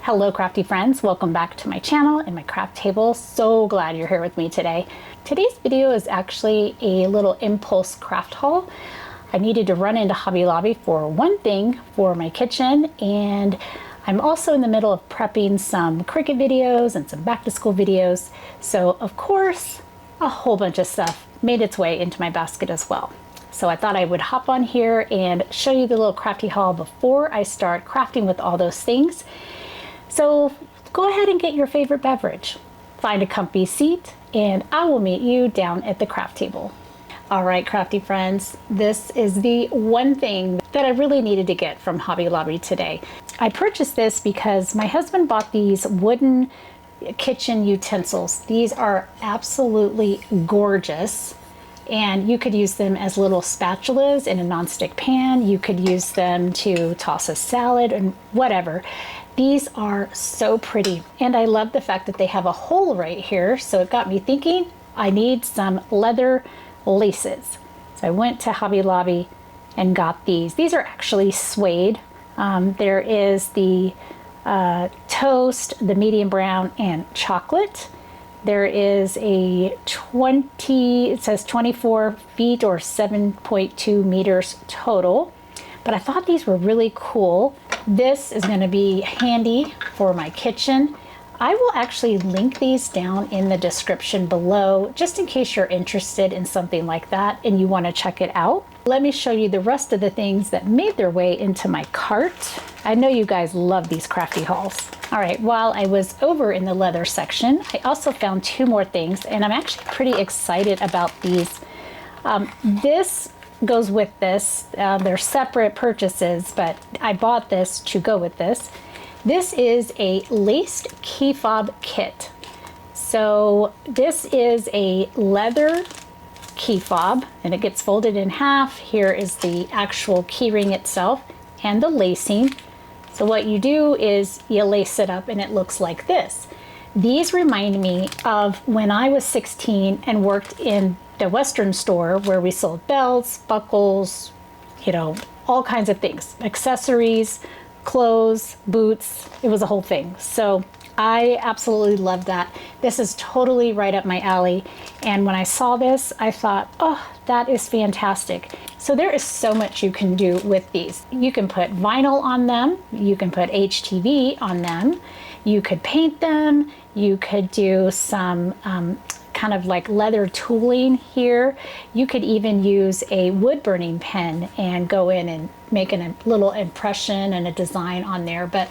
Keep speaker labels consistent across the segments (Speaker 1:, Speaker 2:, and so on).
Speaker 1: Hello crafty friends, welcome back to my channel and my craft table. So glad you're here with me today. Today's video is actually a little impulse craft haul. I needed to run into Hobby Lobby for one thing for my kitchen, and I'm also in the middle of prepping some Cricut videos and some back to school videos. So of course, a whole bunch of stuff made its way into my basket as well. So I thought I would hop on here and show you the little crafty haul before I start crafting with all those things. So go ahead and get your favorite beverage, find a comfy seat, and I will meet you down at the craft table. All right, crafty friends, this is the one thing that I really needed to get from Hobby Lobby today. I purchased this because my husband bought these wooden kitchen utensils. These are absolutely gorgeous, and you could use them as little spatulas in a nonstick pan. You could use them to toss a salad and whatever. These are so pretty, and I love the fact that they have a hole right here, so it got me thinking I need some leather laces. So I went to Hobby Lobby and got these. These are actually suede. There is the toast, the medium brown, and chocolate. There is a 24 feet or 7.2 meters total, but I thought these were really cool. This is going to be handy for my kitchen. I will actually link these down in the description below, just in case you're interested in something like that and you want to check it out. Let me show you the rest of the things that made their way into my cart. I know you guys love these crafty hauls. All right, while I was over in the leather section, I also found two more things, and I'm actually pretty excited about these. This goes with this. They're separate purchases, but I bought this to go with this. This is a laced key fob kit. So this is a leather key fob, and it gets folded in half. Here is the actual key ring itself and the lacing. So what you do is you lace it up and it looks like this. These remind me of when I was 16 and worked in the Western store where we sold belts, buckles, all kinds of things, accessories, clothes, boots. It was a whole thing. So I absolutely love that. This is totally right up my alley. And when I saw this, I thought, oh, that is fantastic. So there is so much you can do with these. You can put vinyl on them. You can put HTV on them. You could paint them. You could do some kind of like leather tooling here. You could even use a wood burning pen and go in and make a little impression and a design on there. But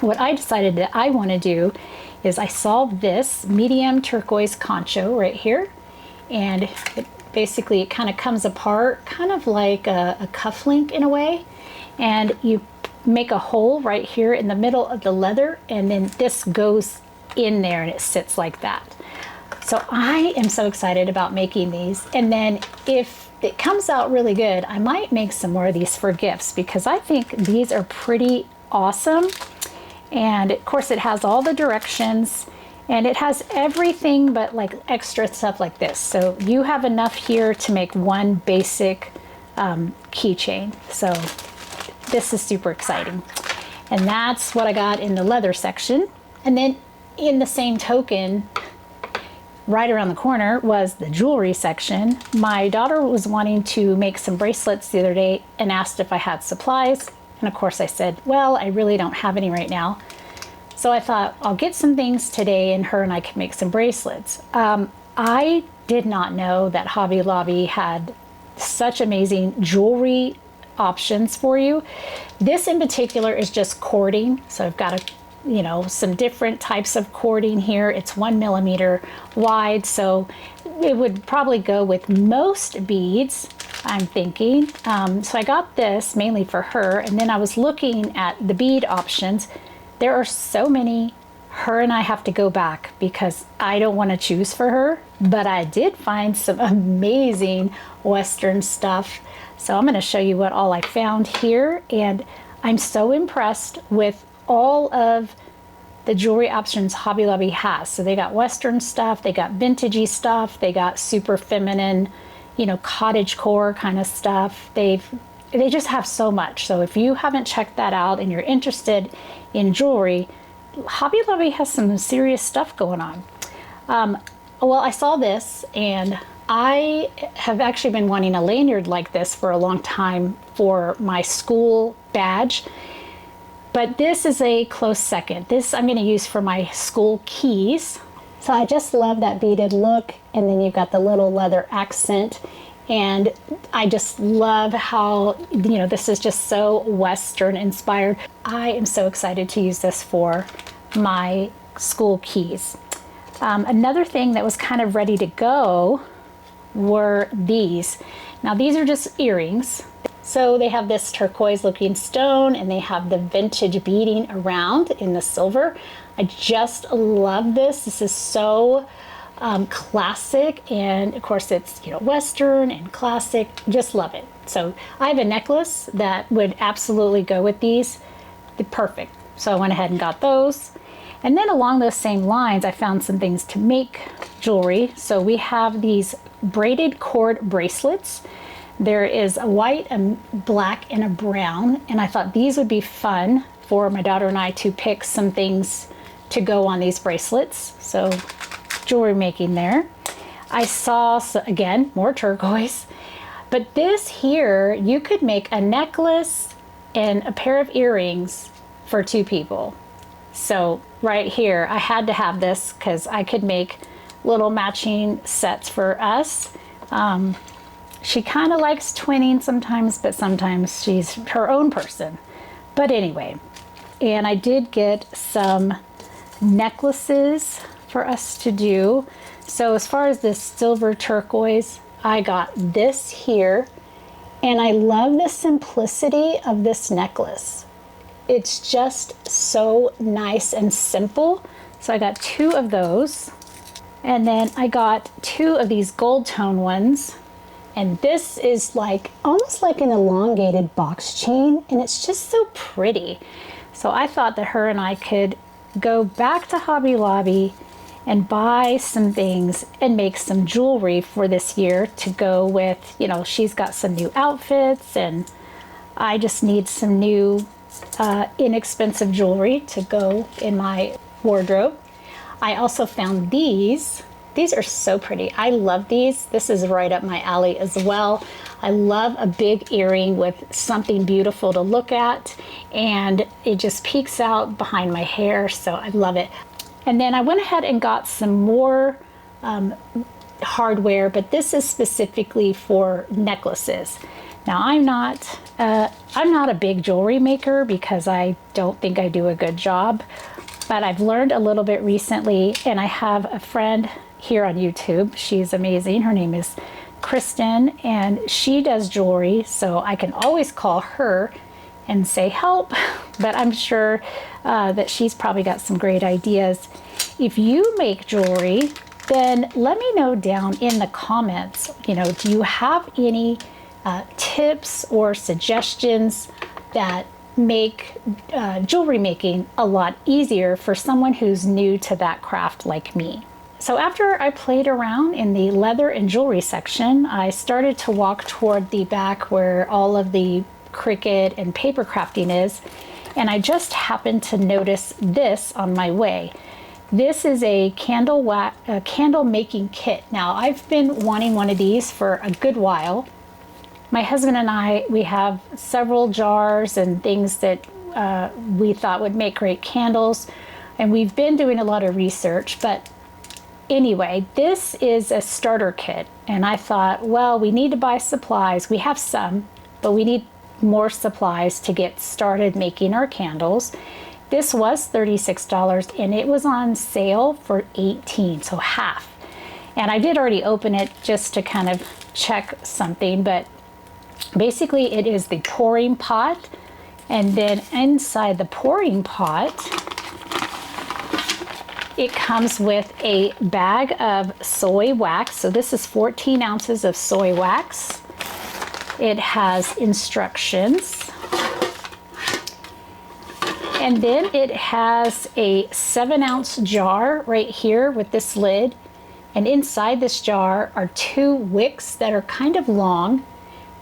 Speaker 1: what I decided that I want to do is I saw this medium turquoise concho right here, and it kind of comes apart, kind of like a cufflink in a way, and you make a hole right here in the middle of the leather, and then this goes in there and it sits like that. So I am so excited about making these, and then if it comes out really good, I might make some more of these for gifts because I think these are pretty awesome. And of course it has all the directions, and it has everything but like extra stuff like this. So you have enough here to make one basic keychain. So this is super exciting. And that's what I got in the leather section. And then in the same token, right around the corner was the jewelry section. My daughter was wanting to make some bracelets the other day and asked if I had supplies. And of course I said, well, I really don't have any right now. So I thought I'll get some things today and her and I can make some bracelets. I did not know that Hobby Lobby had such amazing jewelry options for you. This in particular is just cording. So I've got some different types of cording here. It's 1 millimeter wide, so it would probably go with most beads, I'm thinking. So I got this mainly for her, and then I was looking at the bead options. There are so many. Her and I have to go back because I don't want to choose for her, but I did find some amazing Western stuff. So I'm going to show you what all I found here, and I'm so impressed with all of the jewelry options Hobby Lobby has. So they got Western stuff, they got vintagey stuff, they got super feminine, cottagecore kind of stuff. They just have so much. So if you haven't checked that out and you're interested in jewelry, Hobby Lobby has some serious stuff going on. Well, I saw this, and I have actually been wanting a lanyard like this for a long time for my school badge. But this is a close second. This I'm going to use for my school keys. So I just love that beaded look, and then you've got the little leather accent. And I just love how, you know, this is just so Western inspired. I am so excited to use this for my school keys. Another thing that was kind of ready to go were these. Now these are just earrings. So they have this turquoise looking stone, and they have the vintage beading around in the silver. I just love this. This is so classic, and of course it's, you know, Western and classic. Just love it. So I have a necklace that would absolutely go with these. They're perfect. So I went ahead and got those. And then along those same lines, I found some things to make jewelry. So we have these braided cord bracelets. There is a white, a black, and a brown, and I thought these would be fun for my daughter and I to pick some things to go on these bracelets. So jewelry making there. I saw, again, more turquoise, but this here, you could make a necklace and a pair of earrings for 2 people. So right here, I had to have this because I could make little matching sets for us. She kind of likes twinning sometimes, but sometimes she's her own person. But anyway, and I did get some necklaces for us to do. So as far as this silver turquoise, I got this here, and I love the simplicity of this necklace. It's just so nice and simple. So I got 2 of those, and then I got 2 of these gold tone ones. And this is like almost like an elongated box chain, and it's just so pretty. So I thought that her and I could go back to Hobby Lobby and buy some things and make some jewelry for this year to go with, you know, she's got some new outfits, and I just need some new inexpensive jewelry to go in my wardrobe. I also found these. These are so pretty. I love these. This is right up my alley as well. I love a big earring with something beautiful to look at, and it just peeks out behind my hair, so I love it. And then I went ahead and got some more hardware, but this is specifically for necklaces. Now I'm not a big jewelry maker because I don't think I do a good job, but I've learned a little bit recently, and I have a friend here on YouTube. She's amazing. Her name is Kristen, and she does jewelry, so I can always call her and say help, but I'm sure that she's probably got some great ideas. If you make jewelry, then let me know down in the comments, you know, do you have any tips or suggestions that make jewelry making a lot easier for someone who's new to that craft like me? So after I played around in the leather and jewelry section, I started to walk toward the back where all of the Cricut and paper crafting is, and I just happened to notice this on my way. This is a candle making kit. Now I've been wanting one of these for a good while. My husband and I, we have several jars and things that we thought would make great candles, and we've been doing a lot of research, but anyway, this is a starter kit, and I thought, well, we need to buy supplies. We have some, but we need more supplies to get started making our candles. This was $36, and it was on sale for $18, so half. And I did already open it just to kind of check something, but basically it is the pouring pot, and then inside the pouring pot, it comes with a bag of soy wax. So this is 14 ounces of soy wax. It has instructions. And then it has a 7-ounce jar right here with this lid. And inside this jar are 2 wicks that are kind of long,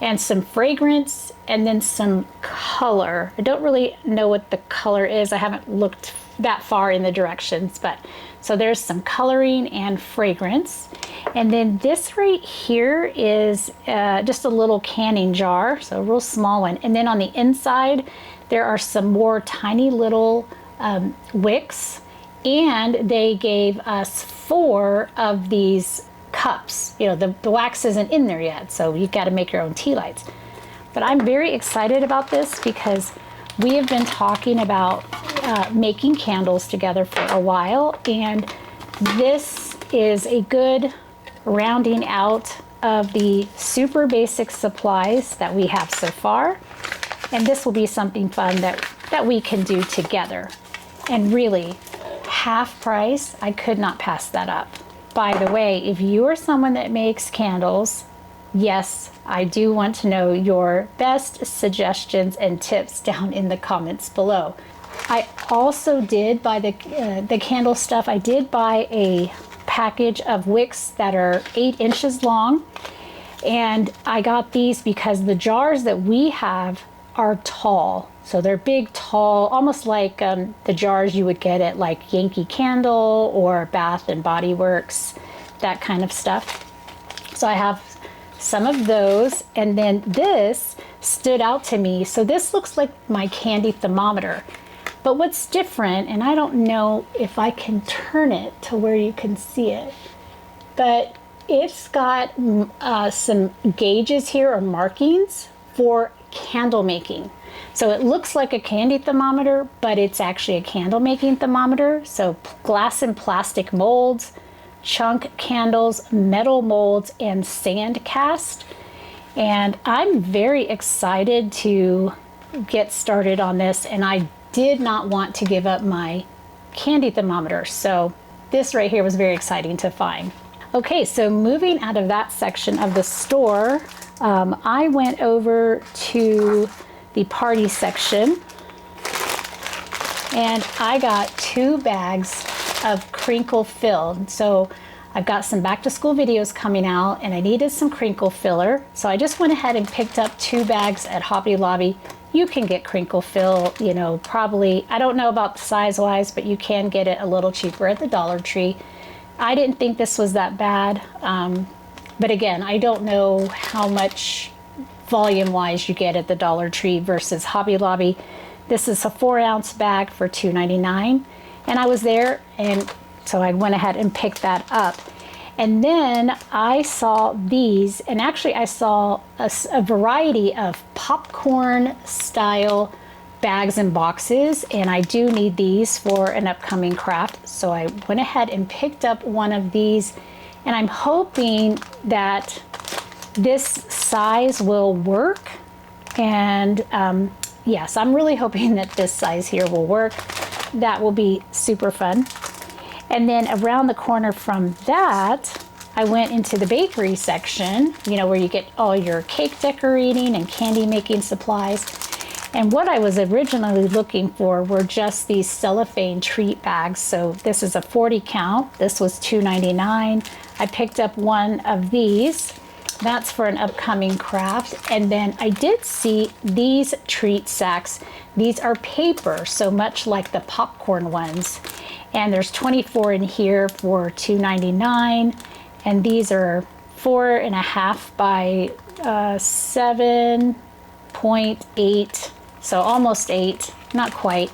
Speaker 1: and some fragrance, and then some color. I don't really know what the color is. I haven't looked that far in the directions, but so there's some coloring and fragrance. And then this right here is just a little canning jar, so a real small one. And then on the inside, there are some more tiny little wicks, and they gave us 4 of these cups. You know, the wax isn't in there yet, so you've got to make your own tea lights. But I'm very excited about this because we have been talking about making candles together for a while, and this is a good rounding out of the super basic supplies that we have so far. And this will be something fun that we can do together. And really, half price, I could not pass that up. By the way, if you are someone that makes candles, yes, I do want to know your best suggestions and tips down in the comments below. I also did buy the candle stuff. I did buy a package of wicks that are 8 inches long. And I got these because the jars that we have are tall. So they're big, tall, almost like the jars you would get at like Yankee Candle or Bath and Body Works, that kind of stuff. So I have some of those, and then this stood out to me. So this looks like my candy thermometer, but what's different, and I don't know if I can turn it to where you can see it, but it's got some gauges here or markings for candle making. So it looks like a candy thermometer, but it's actually a candle making thermometer. So glass and plastic molds, chunk candles, metal molds, and sand cast. And I'm very excited to get started on this, and I did not want to give up my candy thermometer. So this right here was very exciting to find. Okay, so moving out of that section of the store, I went over to the party section, and I got 2 bags of crinkle filled. So I've got some back to school videos coming out, and I needed some crinkle filler. So I just went ahead and picked up 2 bags at Hobby Lobby. You can get crinkle fill, you know, probably, I don't know about the size wise, but you can get it a little cheaper at the Dollar Tree. I didn't think this was that bad. But again, I don't know how much volume wise you get at the Dollar Tree versus Hobby Lobby. This is a 4-ounce bag for $2.99, and I was there, and so I went ahead and picked that up. And then I saw these, and actually I saw a variety of popcorn style bags and boxes, and I do need these for an upcoming craft. So I went ahead and picked up one of these, and I'm hoping that this size will work. And yes, I'm really hoping that this size here will work. That will be super fun. And then around the corner from that, I went into the bakery section, you know, where you get all your cake decorating and candy making supplies. And what I was originally looking for were just these cellophane treat bags. So this is a 40 count. This was $2.99. I picked up one of these. That's for an upcoming craft. And then I did see these treat sacks. These are paper, so much like the popcorn ones. And there's 24 in here for $2.99. And these are 4.5 by 7.8, so almost 8, not quite.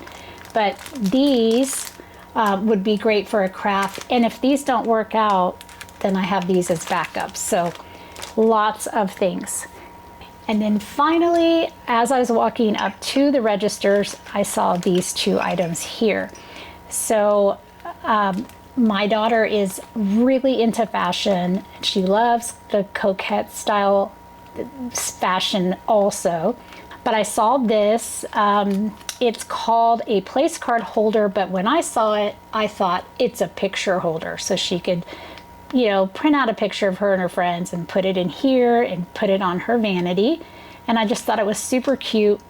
Speaker 1: But these would be great for a craft. And if these don't work out, then I have these as backups. So lots of things. And then finally, as I was walking up to the registers, I saw these 2 items here. So my daughter is really into fashion. She loves the coquette style fashion also. But I saw this. It's called a place card holder, but when I saw it, I thought it's a picture holder. So she could, you know, print out a picture of her and her friends and put it in here and put it on her vanity. And I just thought it was super cute.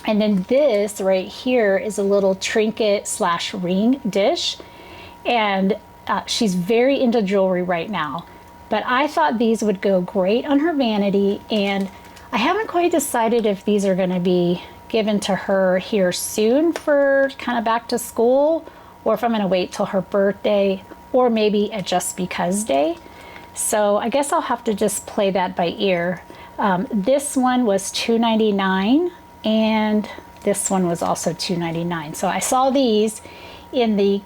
Speaker 1: And then this right here is a little trinket / ring dish. And she's very into jewelry right now. But I thought these would go great on her vanity. And I haven't quite decided if these are going to be given to her here soon for kind of back to school, or if I'm going to wait till her birthday, or maybe a just because day. So I guess I'll have to just play that by ear. This one was $2.99 and this one was also $2.99. So I saw these in the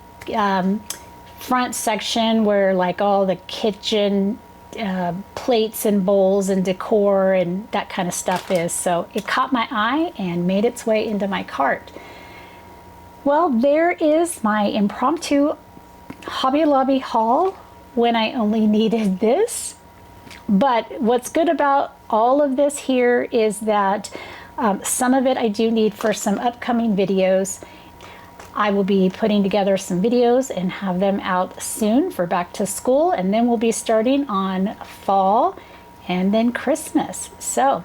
Speaker 1: front section where like all the kitchen plates and bowls and decor and that kind of stuff is. So it caught my eye and made its way into my cart. Well, there is my impromptu Hobby Lobby haul when I only needed this. But what's good about all of this here is that some of it I do need for some upcoming videos. I will be putting together some videos and have them out soon for back to school, and then we'll be starting on fall and then Christmas. So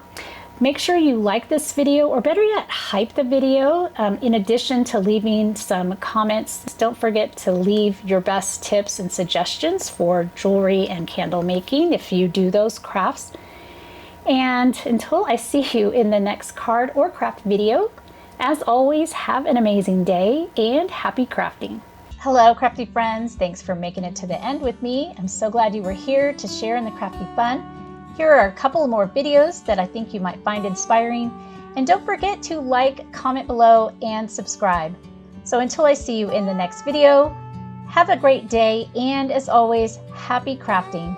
Speaker 1: make sure you like this video, or better yet, hype the video. In addition to leaving some comments, don't forget to leave your best tips and suggestions for jewelry and candle making if you do those crafts. And until I see you in the next card or craft video, as always, have an amazing day and happy crafting. Hello, crafty friends. Thanks for making it to the end with me. I'm so glad you were here to share in the crafty fun. Here are a couple more videos that I think you might find inspiring. And don't forget to like, comment below, and subscribe. So until I see you in the next video, have a great day, and as always, happy crafting.